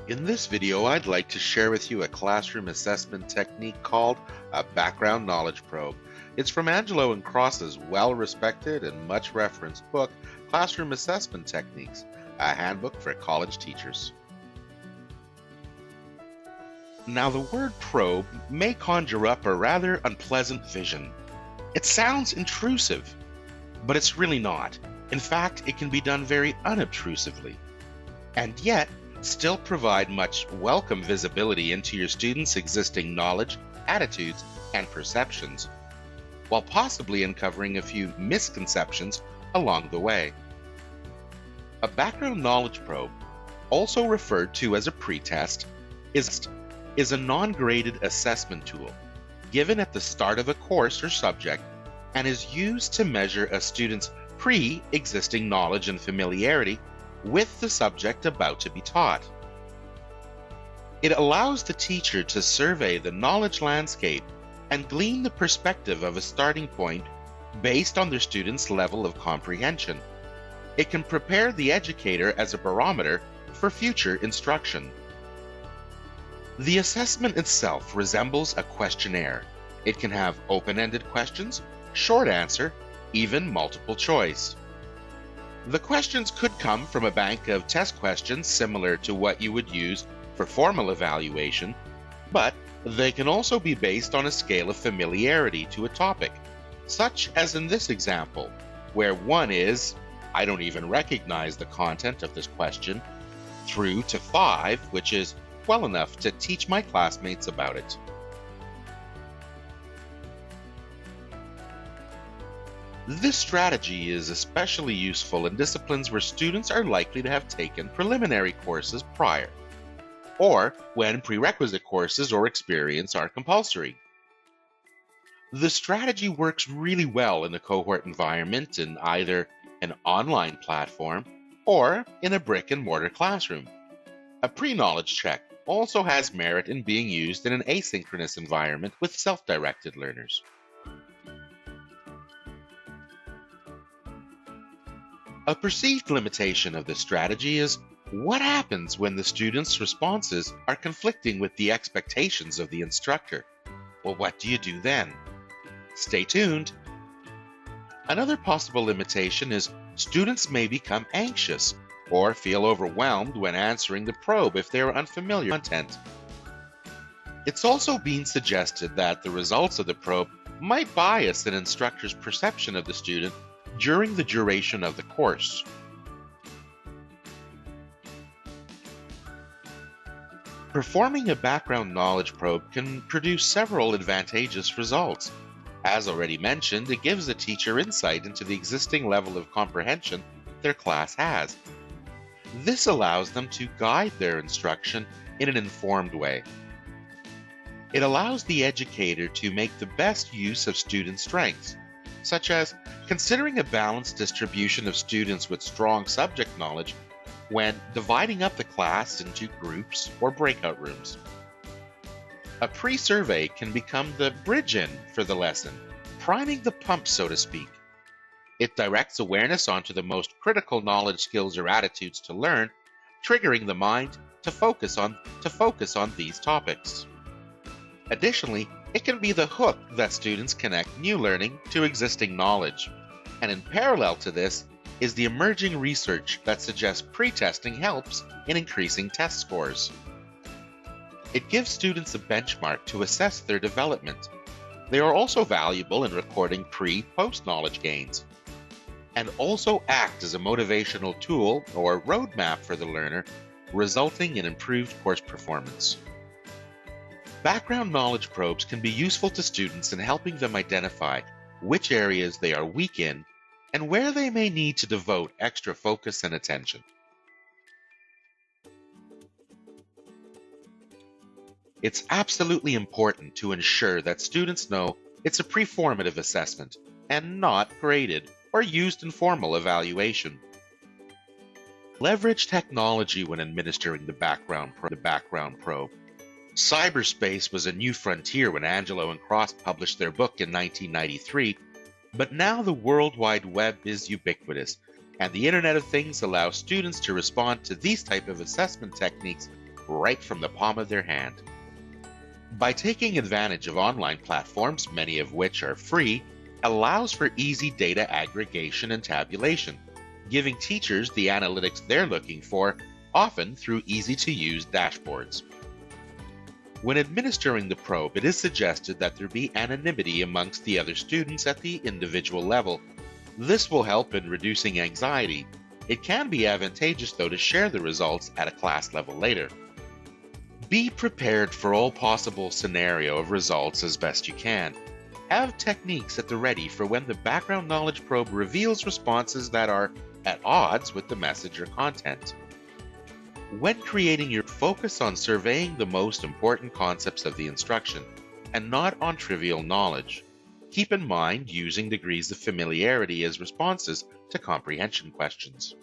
In this video, I'd like to share with you a classroom assessment technique called a background knowledge probe. It's from Angelo and Cross's well-respected and much referenced book, Classroom Assessment Techniques, a handbook for college teachers. Now, the word probe may conjure up a rather unpleasant vision. It sounds intrusive, but it's really not. In fact, it can be done very unobtrusively, and yet still provide much welcome visibility into your students' existing knowledge, attitudes, and perceptions, while possibly uncovering a few misconceptions along the way. A background knowledge probe, also referred to as a pretest, is a non-graded assessment tool given at the start of a course or subject and is used to measure a student's pre-existing knowledge and familiarity with the subject about to be taught. It allows the teacher to survey the knowledge landscape and glean the perspective of a starting point based on their students' level of comprehension. It can prepare the educator as a barometer for future instruction. The assessment itself resembles a questionnaire. It can have open-ended questions, short answer, even multiple choice. The questions could come from a bank of test questions similar to what you would use for formal evaluation, but they can also be based on a scale of familiarity to a topic, such as in this example, where 1 is, I don't even recognize the content of this question, through to 5, which is well enough to teach my classmates about it. This strategy is especially useful in disciplines where students are likely to have taken preliminary courses prior, or when prerequisite courses or experience are compulsory. The strategy works really well in a cohort environment in either an online platform or in a brick-and-mortar classroom. A pre-knowledge check also has merit in being used in an asynchronous environment with self-directed learners. A perceived limitation of this strategy is what happens when the students' responses are conflicting with the expectations of the instructor. Well, what do you do then? Stay tuned. Another possible limitation is students may become anxious or feel overwhelmed when answering the probe if they are unfamiliar with content. It's also been suggested that the results of the probe might bias an instructor's perception of the student during the duration of the course. Performing a background knowledge probe can produce several advantageous results. As already mentioned, it gives the teacher insight into the existing level of comprehension their class has. This allows them to guide their instruction in an informed way. It allows the educator to make the best use of student strengths, such as considering a balanced distribution of students with strong subject knowledge when dividing up the class into groups or breakout rooms. A pre-survey can become the bridge-in for the lesson, priming the pump, so to speak. It directs awareness onto the most critical knowledge, skills, or attitudes to learn, triggering the mind to focus on these topics. Additionally, it can be the hook that students connect new learning to existing knowledge. And in parallel to this is the emerging research that suggests pre-testing helps in increasing test scores. It gives students a benchmark to assess their development. They are also valuable in recording pre-post knowledge gains, and also act as a motivational tool or roadmap for the learner, resulting in improved course performance. Background knowledge probes can be useful to students in helping them identify which areas they are weak in and where they may need to devote extra focus and attention. It's absolutely important to ensure that students know it's a pre-formative assessment and not graded or used in formal evaluation. Leverage technology when administering the background probe. Cyberspace was a new frontier when Angelo and Cross published their book in 1993, but now the World Wide Web is ubiquitous, and the Internet of Things allows students to respond to these type of assessment techniques right from the palm of their hand. By taking advantage of online platforms, many of which are free, allows for easy data aggregation and tabulation, giving teachers the analytics they're looking for, often through easy-to-use dashboards. When administering the probe, it is suggested that there be anonymity amongst the other students at the individual level. This will help in reducing anxiety. It can be advantageous, though, to share the results at a class level later. Be prepared for all possible scenario of results as best you can. Have techniques at the ready for when the background knowledge probe reveals responses that are at odds with the message or content. When creating your focus on surveying the most important concepts of the instruction and not on trivial knowledge. Keep in mind using degrees of familiarity as responses to comprehension questions.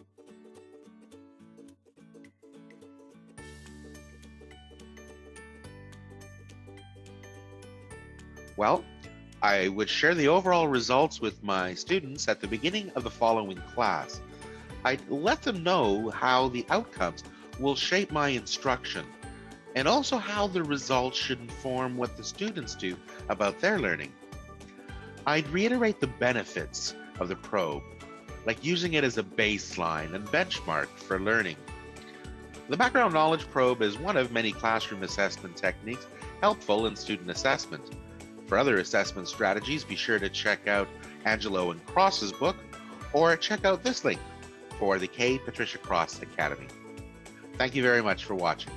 Well, I would share the overall results with my students at the beginning of the following class. I'd let them know how the outcomes will shape my instruction, and also how the results should inform what the students do about their learning. I'd reiterate the benefits of the probe, like using it as a baseline and benchmark for learning. The background knowledge probe is one of many classroom assessment techniques helpful in student assessment. For other assessment strategies, be sure to check out Angelo and Cross's book, or check out this link for the K. Patricia Cross Academy. Thank you very much for watching.